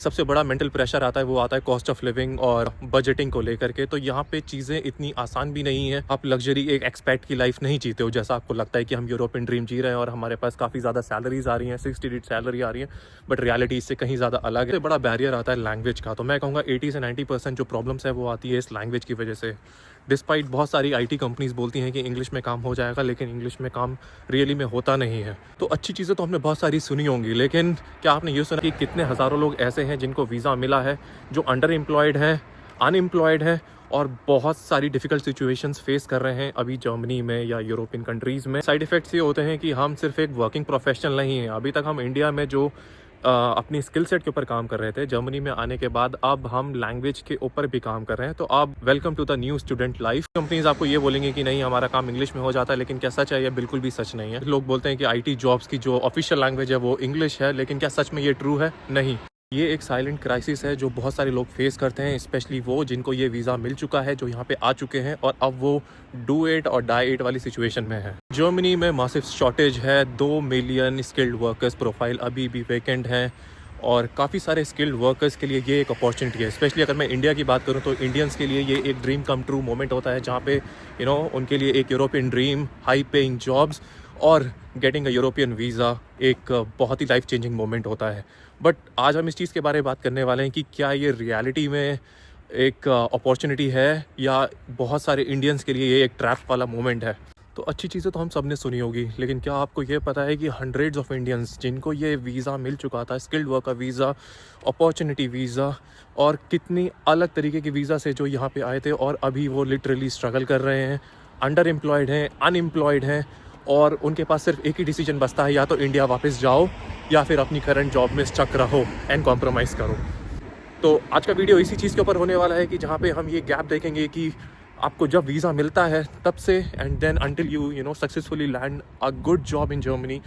सबसे बड़ा mental pressure आता है वो आता है कॉस्ट ऑफ लिविंग और बजटिंग को लेकर के। तो यहाँ पे चीज़ें इतनी आसान भी नहीं है। आप लग्जरी एक एक्सपेट की लाइफ नहीं जीते हो जैसा आपको लगता है कि हम यूरोपियन ड्रीम जी रहे हैं और हमारे पास काफ़ी ज़्यादा सैलरीज आ रही हैं, 6 डिजिट सैलरी आ रही है, बट रियलिटी इससे कहीं ज़्यादा अलग है। सबसे बड़ा बैरियर आता है लैंग्वेज का। तो मैं कहूँगा 80 से 90% जो प्रॉब्लम्स है वो आती है इस लैंग्वेज की वजह से। डिस्पाइट बहुत सारी IT कंपनीज बोलती हैं कि इंग्लिश में काम हो जाएगा, लेकिन इंग्लिश में काम रियली में होता नहीं है। तो अच्छी चीज़ें तो हमने बहुत सारी सुनी होंगी, लेकिन क्या आपने ये सुना कि कितने हज़ारों लोग ऐसे हैं जिनको वीज़ा मिला है, जो अंडर एम्प्लॉयड हैं, अनएम्प्लॉयड हैं और बहुत सारी डिफ़िकल्ट सिचुएशंस फेस कर रहे हैं अभी जर्मनी में या यूरोपियन कंट्रीज़ में। साइड इफ़ेक्ट्स ये होते हैं कि हम सिर्फ एक वर्किंग प्रोफेशनल नहीं हैं। अभी तक हम इंडिया में जो अपनी स्किल सेट के ऊपर काम कर रहे थे, जर्मनी में आने के बाद अब हम लैंग्वेज के ऊपर भी काम कर रहे हैं। तो आप welcome to the new student life. Companies आपको ये बोलेंगे कि नहीं हमारा काम इंग्लिश में हो जाता है, लेकिन क्या सच है? ये बिल्कुल भी सच नहीं है। लोग बोलते हैं कि IT जॉब्स की जो ऑफिशियल लैंग्वेज है वो इंग्लिश है, लेकिन क्या सच में ये ट्रू है? नहीं। ये एक साइलेंट क्राइसिस है जो बहुत सारे लोग फेस करते हैं, स्पेशली वो जिनको ये वीज़ा मिल चुका है, जो यहाँ पे आ चुके हैं और अब वो डू इट और डाई इट वाली सिचुएशन में है। जर्मनी में मासिव शॉर्टेज है, 2 मिलियन स्किल्ड वर्कर्स प्रोफाइल अभी भी वैकेंट हैं और काफ़ी सारे स्किल्ड वर्कर्स के लिए ये एक अपॉर्चुनिटी है। स्पेशली अगर मैं इंडिया की बात करूँ तो इंडियंस के लिए ये एक ड्रीम कम ट्रू मोमेंट होता है, जहाँ पे उनके लिए एक European dream, high paying jobs और गेटिंग अ यूरोपियन वीज़ा एक बहुत ही लाइफ चेंजिंग मोमेंट होता है। बट आज हम इस चीज़ के बारे में बात करने वाले हैं कि क्या ये रियलिटी में एक अपॉर्चुनिटी है या बहुत सारे इंडियंस के लिए ये एक ट्रैप वाला मोमेंट है। तो अच्छी चीज़ें तो हम सब ने सुनी होगी, लेकिन क्या आपको ये पता है कि हंड्रेड्स ऑफ इंडियंस जिनको ये वीज़ा मिल चुका था, skilled worker visa, opportunity visa और कितनी अलग तरीके के वीज़ा से जो यहाँ पे आए थे और अभी वो लिटरली स्ट्रगल कर रहे हैं, अंडर एम्प्लॉयड हैं, अनएम्प्लॉयड हैं और उनके पास सिर्फ एक ही डिसीजन बचता है, या तो इंडिया वापस जाओ या फिर अपनी करंट जॉब में स्टक रहो एंड कॉम्प्रोमाइज़ करो। तो आज का वीडियो इसी चीज़ के ऊपर होने वाला है कि जहाँ पे हम ये गैप देखेंगे कि आपको जब वीज़ा मिलता है तब से and then until you successfully land a good job in Germany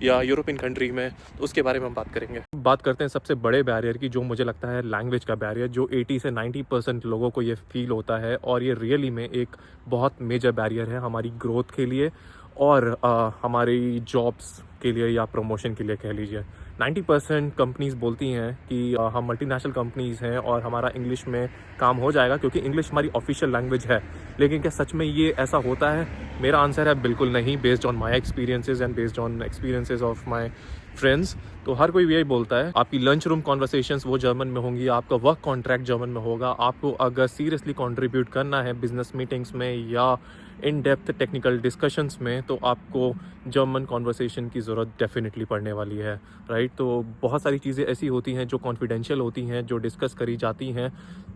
या यूरोपियन कंट्री में, तो उसके बारे में हम बात करेंगे। बात करते हैं सबसे बड़े बैरियर की, जो मुझे लगता है लैंग्वेज का बैरियर, जो 80 से 90% लोगों को ये फील होता है और ये रियली में एक बहुत मेजर बैरियर है हमारी ग्रोथ के लिए और हमारी जॉब्स के लिए या प्रमोशन के लिए कह लीजिए। 90% कंपनीज बोलती हैं कि हम मल्टीनेशनल कंपनीज़ हैं और हमारा इंग्लिश में काम हो जाएगा क्योंकि इंग्लिश हमारी ऑफिशियल लैंग्वेज है। लेकिन क्या सच में ये ऐसा होता है? मेरा आंसर है बिल्कुल नहीं, based on my experiences and based on experiences of my friends. तो हर कोई यही बोलता है, आपकी लंच रूम कॉन्वर्सेशंस वो जर्मन में होंगी, आपका वर्क कॉन्ट्रैक्ट जर्मन में होगा। आपको अगर सीरियसली कंट्रीब्यूट करना है बिजनेस मीटिंग्स में या इन डेप्थ टेक्निकल डिस्कशंस में, तो आपको जर्मन कॉन्वर्सेशन की ज़रूरत डेफिनेटली पड़ने वाली है, राइट। तो बहुत सारी चीज़ें ऐसी होती हैं जो कॉन्फिडेंशियल होती हैं, जो डिस्कस करी जाती हैं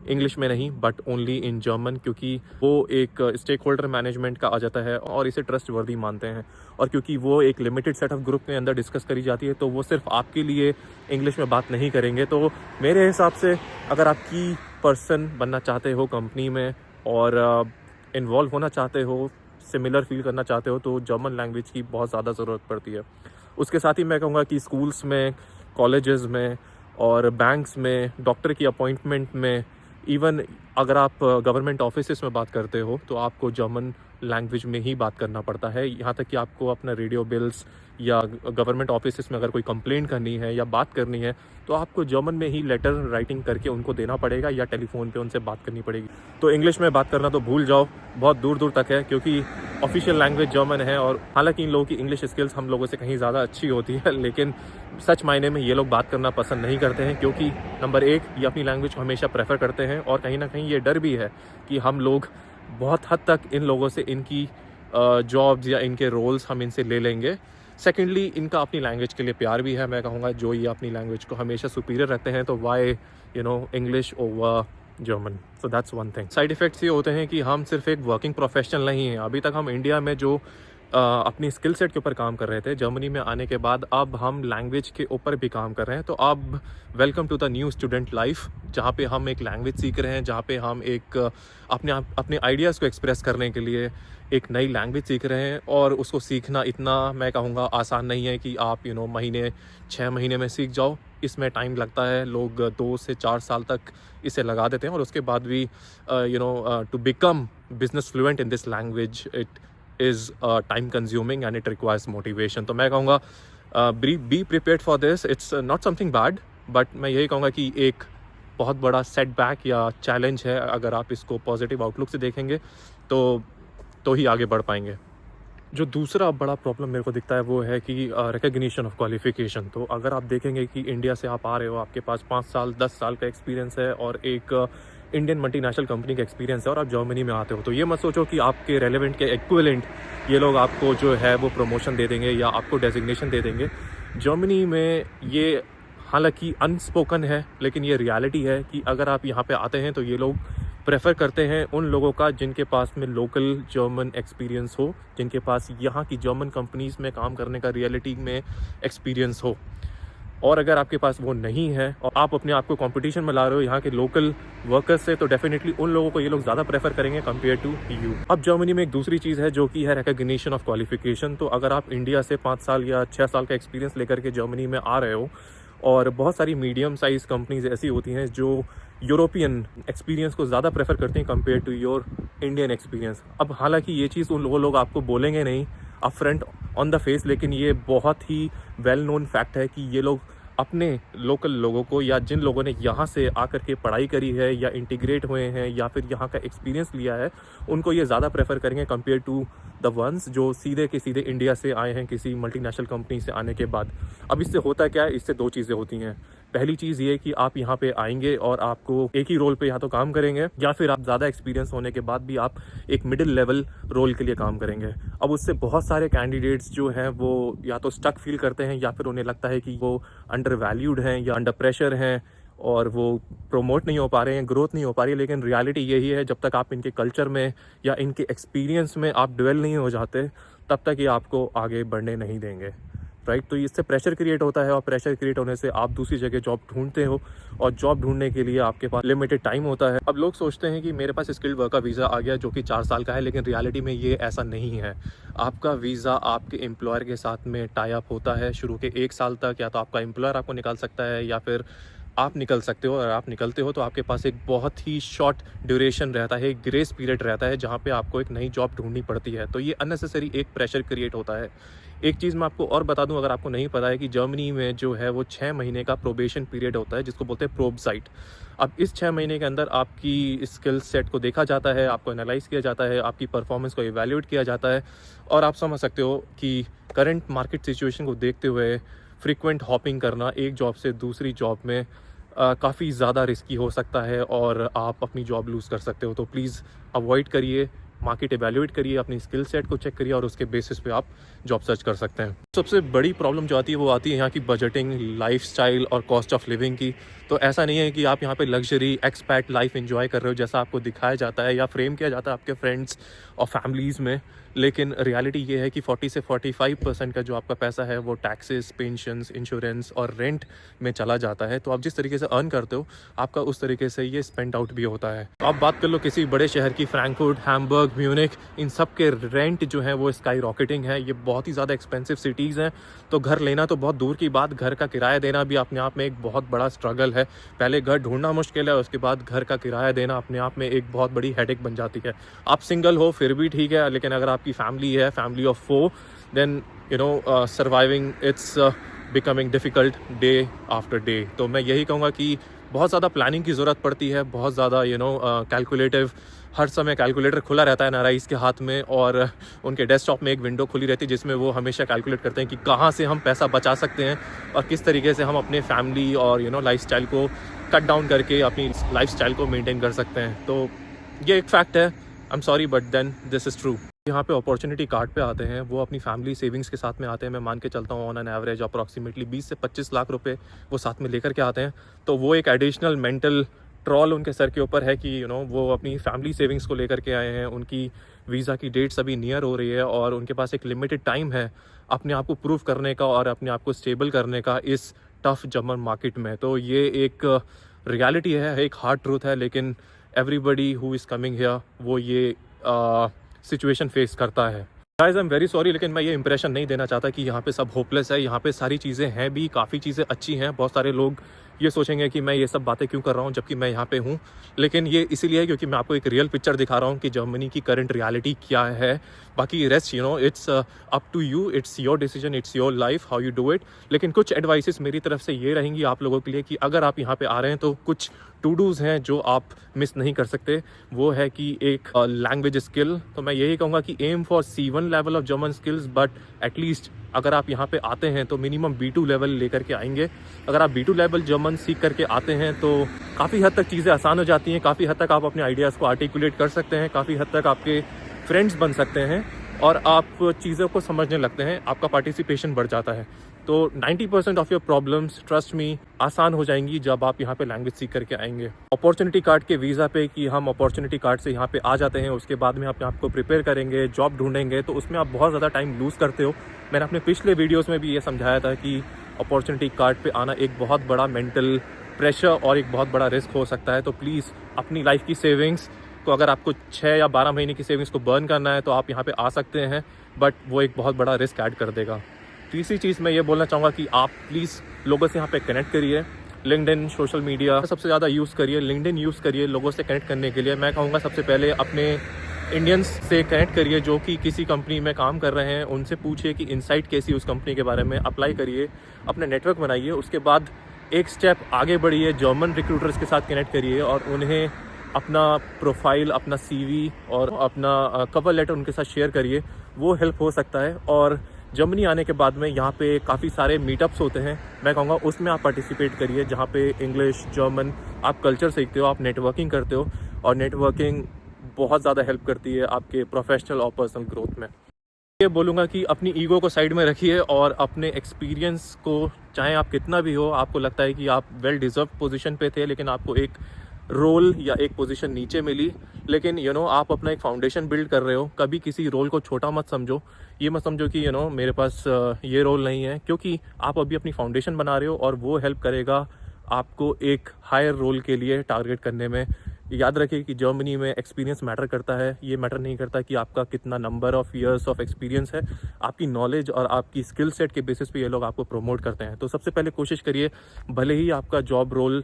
इंग्लिश में नहीं बट ओनली इन जर्मन, क्योंकि वो एक स्टेक होल्डर मैनेजमेंट का आ जाता है और इसे ट्रस्ट वर्दी मानते हैं। और क्योंकि वो एक लिमिटेड सेट ऑफ ग्रुप के अंदर डिस्कस करी जाती है, तो वो सिर्फ आपके लिए इंग्लिश में बात नहीं करेंगे। तो मेरे हिसाब से अगर आप की पर्सन बनना चाहते हो कंपनी में और इन्वॉल्व होना चाहते हो, सिमिलर फील करना चाहते हो, तो जर्मन लैंग्वेज की बहुत ज़्यादा ज़रूरत पड़ती है। उसके साथ ही मैं कहूँगा कि स्कूल्स में, कॉलेजेस में और बैंक्स में, डॉक्टर की अपॉइंटमेंट में, इवन अगर आप गवर्नमेंट ऑफिसेस में बात करते हो तो आपको जर्मन लैंग्वेज में ही बात करना पड़ता है। यहाँ तक कि आपको अपना रेडियो बिल्स या गवर्नमेंट ऑफिसेस में अगर कोई कंप्लेंट करनी है या बात करनी है तो आपको जर्मन में ही लेटर राइटिंग करके उनको देना पड़ेगा या टेलीफोन पे उनसे बात करनी पड़ेगी। तो इंग्लिश में बात करना तो भूल जाओ, बहुत दूर दूर तक है, क्योंकि ऑफिशियल लैंग्वेज जर्मन है। और हालांकि इन लोगों की इंग्लिश स्किल्स हम लोगों से कहीं ज़्यादा अच्छी होती है, लेकिन सच मायने में ये लोग बात करना पसंद नहीं करते हैं, क्योंकि नंबर 1 ये अपनी लैंग्वेज को हमेशा प्रेफर करते हैं और कहीं ना कहीं ये डर भी है कि हम लोग बहुत हद तक इन लोगों से इनकी जॉब्स या इनके रोल्स हम इनसे ले लेंगे। सेकेंडली इनका अपनी लैंग्वेज के लिए प्यार भी है। मैं कहूँगा जो ये अपनी लैंग्वेज को हमेशा सुपीरियर रखते हैं, तो why English over German. So that's one thing. Side effects ये होते हैं कि हम सिर्फ एक वर्किंग प्रोफेशनल नहीं हैं। अभी तक हम इंडिया में जो अपनी स्किल सेट के ऊपर काम कर रहे थे, जर्मनी में आने के बाद अब हम लैंग्वेज के ऊपर भी काम कर रहे हैं। तो अब welcome to the new student life, जहाँ पे हम एक लैंग्वेज सीख रहे हैं, जहाँ पे हम एक अपने आइडियाज़ को एक्सप्रेस करने के लिए एक नई लैंग्वेज सीख रहे हैं। और उसको सीखना इतना मैं कहूँगा आसान नहीं है कि आप 6 महीने में सीख जाओ। इसमें टाइम लगता है, लोग 2 से 4 साल तक इसे लगा देते हैं और उसके बाद भी to become business fluent in this language it is time consuming and it requires motivation. तो मैं कहूँगा be prepared for this. It's not something bad. But मैं यही कहूँगा कि एक बहुत बड़ा सेटबैक या चैलेंज है। अगर आप इसको पॉजिटिव आउटलुक से देखेंगे तो ही आगे बढ़ पाएंगे। जो दूसरा बड़ा प्रॉब्लम मेरे को दिखता है वो है कि रिकग्निशन ऑफ क्वालिफ़िकेशन। तो अगर आप देखेंगे कि इंडिया से आप आ रहे हो, आपके पास 5 साल 10 साल का एक्सपीरियंस है और एक इंडियन मल्टीनेशनल कंपनी का एक्सपीरियंस है और आप जर्मनी में आते हो, तो ये मत सोचो कि आपके रेलेवेंट के इक्विवेलेंट ये लोग आपको जो है वो प्रमोशन दे देंगे या आपको डेजिग्नेशन दे देंगे। जर्मनी में ये हालांकि अनस्पोकन है, लेकिन ये रियलिटी है कि अगर आप यहाँ पे आते हैं तो ये लोग प्रेफर करते हैं उन लोगों का जिनके पास में लोकल जर्मन एक्सपीरियंस हो, जिनके पास यहाँ की जर्मन कंपनीज़ में काम करने का रियलिटी में एक्सपीरियंस हो। और अगर आपके पास वो नहीं है और आप अपने आप को कंपटीशन में ला रहे हो यहाँ के लोकल वर्कर्स से, तो डेफिनेटली उन लोगों को ये लोग ज़्यादा प्रेफर करेंगे कंपेयर टू यू। अब जर्मनी में एक दूसरी चीज़ है जो कि है रिकग्निशन ऑफ क्वालिफिकेशन। तो अगर आप इंडिया से 5 साल या 6 साल का एक्सपीरियंस लेकर के जर्मनी में आ रहे हो, और बहुत सारी मीडियम साइज़ कंपनीज ऐसी होती हैं जो यूरोपियन एक्सपीरियंस को ज़्यादा प्रेफर करते हैं compare to your Indian experience. अब हालांकि ये चीज़ वो लोग आपको बोलेंगे नहीं up front on the face, लेकिन ये बहुत ही वेल नोन फैक्ट है कि ये लोग अपने लोकल लोगों को या जिन लोगों ने यहाँ से आकर के पढ़ाई करी है या इंटीग्रेट हुए हैं या फिर यहाँ का एक्सपीरियंस लिया है, उनको ये ज़्यादा प्रेफर करेंगे कंपेयर टू द वंस जो सीधे के सीधे इंडिया से आए हैं किसी मल्टीनेशनल कंपनी से आने के बाद। अब इससे होता क्या है, इससे दो चीज़ें होती हैं। पहली चीज़ ये कि आप यहाँ पे आएंगे और आपको एक ही रोल पे या तो काम करेंगे या फिर आप ज़्यादा एक्सपीरियंस होने के बाद भी आप एक मिडिल लेवल रोल के लिए काम करेंगे। अब उससे बहुत सारे कैंडिडेट्स जो हैं वो या तो स्टक फील करते हैं या फिर उन्हें लगता है कि वो अंडर वैल्यूड हैं या अंडर प्रेशर हैं और वो प्रमोट नहीं हो पा रहे हैं, ग्रोथ नहीं हो पा रही है। लेकिन रियलिटी यही है, जब तक आप इनके कल्चर में या इनके एक्सपीरियंस में आप डिवेल नहीं हो जाते, तब तक ये आपको आगे बढ़ने नहीं देंगे, राइट। तो इससे प्रेशर क्रिएट होता है और प्रेशर क्रिएट होने से आप दूसरी जगह जॉब ढूंढते हो और जॉब ढूंढने के लिए आपके पास लिमिटेड टाइम होता है। अब लोग सोचते हैं कि मेरे पास स्किल्ड वर्कर वीज़ा आ गया जो कि 4 साल का है, लेकिन रियलिटी में ये ऐसा नहीं है। आपका वीज़ा आपके एम्प्लॉयर के साथ में टाई अप होता है शुरू के 1 साल तक। या तो आपका एम्प्लॉयर आपको निकाल सकता है या फिर आप निकल सकते हो। और आप निकलते हो तो आपके पास एक बहुत ही शॉर्ट ड्यूरेशन रहता है, एक ग्रेस पीरियड रहता है जहाँ पे आपको एक नई जॉब ढूंढनी पड़ती है। तो ये अननेसेसरी एक प्रेशर क्रिएट होता है। एक चीज़ मैं आपको और बता दूं, अगर आपको नहीं पता है, कि जर्मनी में जो है वो 6 महीने का प्रोबेशन पीरियड होता है जिसको बोलते हैं प्रोब साइट। अब इस 6 महीने के अंदर आपकी स्किल सेट को देखा जाता है, आपको एनालाइज किया जाता है, आपकी परफॉर्मेंस को इवैल्यूएट किया जाता है। और आप समझ सकते हो कि करंट मार्केट सिचुएशन को देखते हुए फ्रीक्वेंट हॉपिंग करना एक जॉब से दूसरी जॉब में काफ़ी ज़्यादा रिस्की हो सकता है और आप अपनी जॉब लूज़ कर सकते हो। तो प्लीज़ अवॉइड करिए, मार्केट एवेल्यूएट करिए, अपनी स्किल सेट को चेक करिए और उसके बेसिस पे आप जॉब सर्च कर सकते हैं। सबसे बड़ी प्रॉब्लम जो आती है वो आती है यहाँ की बजटिंग, लाइफस्टाइल और कॉस्ट ऑफ लिविंग की। तो ऐसा नहीं है कि आप यहाँ पे लग्जरी एक्सपैट लाइफ एंजॉय कर रहे हो जैसा आपको दिखाया जाता है या फ्रेम किया जाता है आपके फ्रेंड्स और फैमिलीज़ में। लेकिन रियलिटी ये है कि 40 से 45% का जो आपका पैसा है वो टैक्सेस, पेंशन्स, इंश्योरेंस और रेंट में चला जाता है। तो आप जिस तरीके से अर्न करते हो आपका उस तरीके से ये स्पेंड आउट भी होता है। तो आप बात कर लो किसी बड़े शहर की, फ्रैंकफर्ट, हैम्बर्ग, म्यूनिक, इन सब के रेंट जो है वो स्काई रॉकेटिंग है। ये बहुत ही ज़्यादा एक्सपेंसिव सिटीज़ हैं। तो घर लेना तो बहुत दूर की बात, घर का किराया देना भी अपने आप में एक बहुत बड़ा स्ट्रगल है। पहले घर ढूंढना मुश्किल है, उसके बाद घर का किराया देना अपने आप में एक बहुत बड़ी हेडेक बन जाती है। आप सिंगल हो फिर भी ठीक है, लेकिन अगर आपकी फैमिली है, family of 4, then surviving it's becoming difficult day after day. तो मैं यही कहूँगा कि बहुत ज़्यादा प्लानिंग की ज़रूरत पड़ती है, बहुत ज़्यादा कैलकुलेटिव। हर समय कैलकुलेटर खुला रहता है एनआरआईज़ के हाथ में और उनके डेस्कटॉप में एक विंडो खुली रहती है जिसमें वो हमेशा कैलकुलेट करते हैं कि कहाँ से हम पैसा बचा सकते हैं और किस तरीके से हम अपने फैमिली और लाइफस्टाइल को कट डाउन करके अपनी लाइफस्टाइल को मेंटेन कर सकते हैं। तो ये एक फैक्ट है, I am sorry but then this is true. यहाँ पे अपॉर्चुनिटी कार्ड पे आते हैं, वो अपनी फैमिली सेविंग्स के साथ में आते हैं। मैं मान के चलता हूँ ऑन एन एवरेज अप्रॉक्सीमेटली 20 से 25 लाख रुपए वो साथ में लेकर के आते हैं। तो वो एक एडिशनल मेंटल ट्रॉल उनके सर के ऊपर है कि वो अपनी फैमिली सेविंग्स को लेकर के आए हैं। उनकी वीज़ा की डेट्स अभी नियर हो रही है और उनके पास एक लिमिटेड टाइम है अपने आप को प्रूव करने का और अपने आप को स्टेबल करने का इस टफ जर्मन मार्केट में। तो ये एक रियलिटी है, एक हार्ड ट्रूथ है, लेकिन everybody who is coming here वो ये सिचुएशन फेस करता है। Guys I am very sorry, लेकिन मैं ये इंप्रेशन नहीं देना चाहता कि यहाँ पे सब होपलेस है। यहाँ पे सारी चीज़ें हैं भी, काफ़ी चीज़ें अच्छी हैं। बहुत सारे लोग ये सोचेंगे कि मैं ये सब बातें क्यों कर रहा हूँ जबकि मैं यहाँ पे हूँ। लेकिन ये इसीलिए है क्योंकि मैं आपको एक रियल पिक्चर दिखा रहा हूँ कि जर्मनी की करंट रियलिटी क्या है। बाकी rest it's up to you, it's your decision, it's your life, how you do it. लेकिन कुछ एडवाइसेस मेरी तरफ से ये रहेंगी आप लोगों के लिए कि अगर आप यहाँ पे आ रहे हैं तो कुछ टू डूज़ हैं जो आप मिस नहीं कर सकते। वो है कि एक लैंग्वेज स्किल, तो मैं यही कहूँगा कि aim for C1 level of German skills, but at least अगर आप यहाँ पे आते हैं तो मिनिमम B2 लेवल लेकर के आएंगे। अगर आप B2 लेवल जर्मन सीख करके आते हैं तो काफ़ी हद तक चीज़ें आसान हो जाती हैं, काफ़ी हद तक आप अपने आइडियाज़ को आर्टिकुलेट कर सकते हैं, काफ़ी हद तक आपके फ्रेंड्स बन सकते हैं और आप चीज़ों को समझने लगते हैं, आपका पार्टिसिपेशन बढ़ जाता है। तो 90% of your problems, trust me, आसान हो जाएंगी जब आप यहाँ पे लैंग्वेज सीख करके आएंगे। अपॉर्चुनिटी कार्ड के वीज़ा पे कि हम अपॉर्चुनिटी कार्ड से यहाँ पे आ जाते हैं, उसके बाद में अपने आप को प्रिपेयर करेंगे, जॉब ढूंढेंगे, तो उसमें आप बहुत ज़्यादा टाइम लूज़ करते हो। मैंने अपने पिछले वीडियोज़ में भी ये समझाया था कि अपॉर्चुनिटी कार्ड पे आना एक बहुत बड़ा मेंटल प्रेशर और एक बहुत बड़ा रिस्क हो सकता है। तो प्लीज़ अपनी लाइफ की सेविंग्स को, अगर आपको 6 या 12 महीने की सेविंग्स को बर्न करना है तो आप यहाँ पे आ सकते हैं, बट वो एक बहुत बड़ा रिस्क ऐड कर देगा। तीसरी चीज़ मैं ये बोलना चाहूँगा कि आप प्लीज़ लोगों से यहाँ पे कनेक्ट करिए। लिंक्डइन, सोशल मीडिया सबसे ज़्यादा यूज़ करिए, लिंक्डइन यूज़ करिए लोगों से कनेक्ट करने के लिए। मैं कहूँगा सबसे पहले अपने इंडियंस से कनेक्ट करिए जो कि किसी कंपनी में काम कर रहे हैं, उनसे पूछिए कि इनसाइट कैसी उस कंपनी के बारे में, अप्लाई करिए, अपने नेटवर्क बनाइए। उसके बाद एक स्टेप आगे बढ़िए, जर्मन रिक्रूटर्स के साथ कनेक्ट करिए और उन्हें अपना प्रोफाइल, अपना CV और अपना कवर लेटर उनके साथ शेयर करिए, वो हेल्प हो सकता है। और जर्मनी आने के बाद में यहाँ पे काफ़ी सारे मीटअप्स होते हैं, मैं कहूँगा उसमें आप पार्टिसिपेट करिए, जहाँ पे इंग्लिश, जर्मन आप कल्चर सीखते हो, आप नेटवर्किंग करते हो, और नेटवर्किंग बहुत ज़्यादा हेल्प करती है आपके प्रोफेशनल और पर्सनल ग्रोथ में। ये बोलूँगा कि अपनी ईगो को साइड में रखिए और अपने एक्सपीरियंस को, चाहे आप कितना भी हो, आपको लगता है कि आप वेल डिज़र्व पोजीशन पे थे लेकिन आपको एक रोल या एक पोजीशन नीचे मिली, लेकिन आप अपना एक फाउंडेशन बिल्ड कर रहे हो। कभी किसी रोल को छोटा मत समझो, ये मत समझो कि मेरे पास ये रोल नहीं है, क्योंकि आप अभी अपनी फाउंडेशन बना रहे हो और वो हेल्प करेगा आपको एक हायर रोल के लिए टारगेट करने में। याद रखिए कि जर्मनी में एक्सपीरियंस मैटर करता है। ये मैटर नहीं करता कि आपका कितना number of years of experience है, आपकी नॉलेज और आपकी स्किल सेट के बेसिस पे ये लोग आपको प्रमोट करते हैं। तो सबसे पहले कोशिश करिए, भले ही आपका जॉब रोल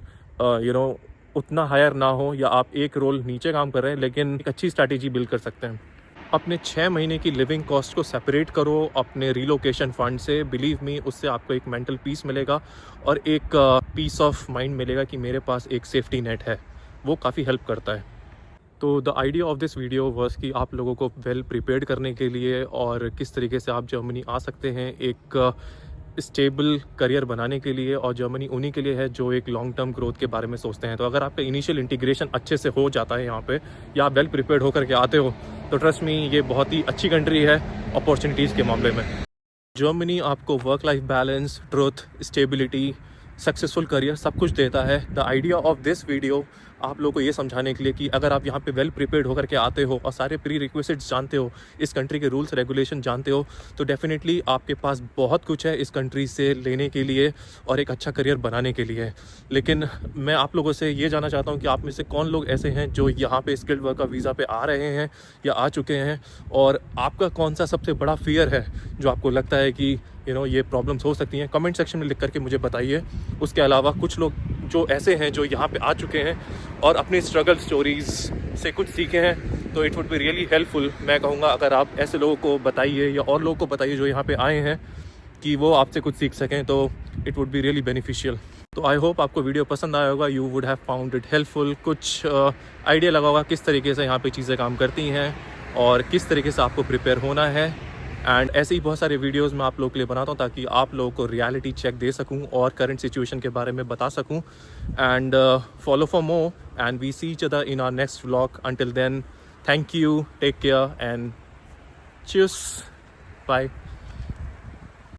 उतना हायर ना हो या आप एक रोल नीचे काम कर रहे हैं, लेकिन एक अच्छी स्ट्रैटेजी बिल्ड कर सकते हैं। अपने 6 महीने की लिविंग कॉस्ट को सेपरेट करो अपने रिलोकेशन फंड से। बिलीव मी, उससे आपको एक मेंटल पीस मिलेगा और एक पीस ऑफ माइंड मिलेगा कि मेरे पास एक सेफ्टी नेट है, वो काफ़ी हेल्प करता है। तो the idea of this video was कि आप लोगों को वेल प्रिपेयर्ड करने के लिए और किस तरीके से आप जर्मनी आ सकते हैं एक स्टेबल करियर बनाने के लिए। और जर्मनी उन्हीं के लिए है जो एक लॉन्ग टर्म ग्रोथ के बारे में सोचते हैं। तो अगर आपका इनिशियल इंटीग्रेशन अच्छे से हो जाता है यहाँ पे, या आप वेल प्रिपेयर्ड होकर के आते हो, तो ट्रस्ट मी, ये बहुत ही अच्छी कंट्री है अपॉर्चुनिटीज़ के मामले में। जर्मनी आपको work life balance, truth, stability, successful career सब कुछ देता है। The idea of this video आप लोगों को ये समझाने के लिए कि अगर आप यहाँ पे वेल प्रिपेयर्ड होकर के आते हो और सारे प्री रिक्विजिट्स जानते हो, इस कंट्री के रूल्स रेगुलेशन जानते हो, तो डेफिनेटली आपके पास बहुत कुछ है इस कंट्री से लेने के लिए और एक अच्छा करियर बनाने के लिए। लेकिन मैं आप लोगों से ये जानना चाहता हूँ कि आप में से कौन लोग ऐसे हैं जो यहाँ पे स्किल्ड वर्कर वीज़ा पे आ रहे हैं या आ चुके हैं, और आपका कौन सा सबसे बड़ा फियर है जो आपको लगता है कि ये प्रॉब्लम्स हो सकती हैं। कमेंट सेक्शन में लिख करके मुझे बताइए। उसके अलावा कुछ लोग जो ऐसे हैं जो यहाँ पे आ चुके हैं और अपनी स्ट्रगल स्टोरीज़ से कुछ सीखे हैं, तो it would be really helpful. मैं कहूँगा अगर आप ऐसे लोगों को बताइए या और लोगों को बताइए जो यहाँ पे आए हैं कि वो आपसे कुछ सीख सकें, तो it would be really beneficial. तो आई होप आपको वीडियो पसंद आया होगा, you would have found it helpful. कुछ आइडिया लगा होगा किस तरीके से यहाँ पे चीज़ें काम करती हैं और किस तरीके से आपको प्रिपेयर होना है। एंड ऐसे ही बहुत सारे वीडियोस मैं आप लोगों के लिए बनाता हूँ ताकि आप लोगों को रियलिटी चेक दे सकूँ और करंट सिचुएशन के बारे में बता सकूँ। And follow for more and we see each other in our next vlog. Until then, thank you, take care and cheers, bye.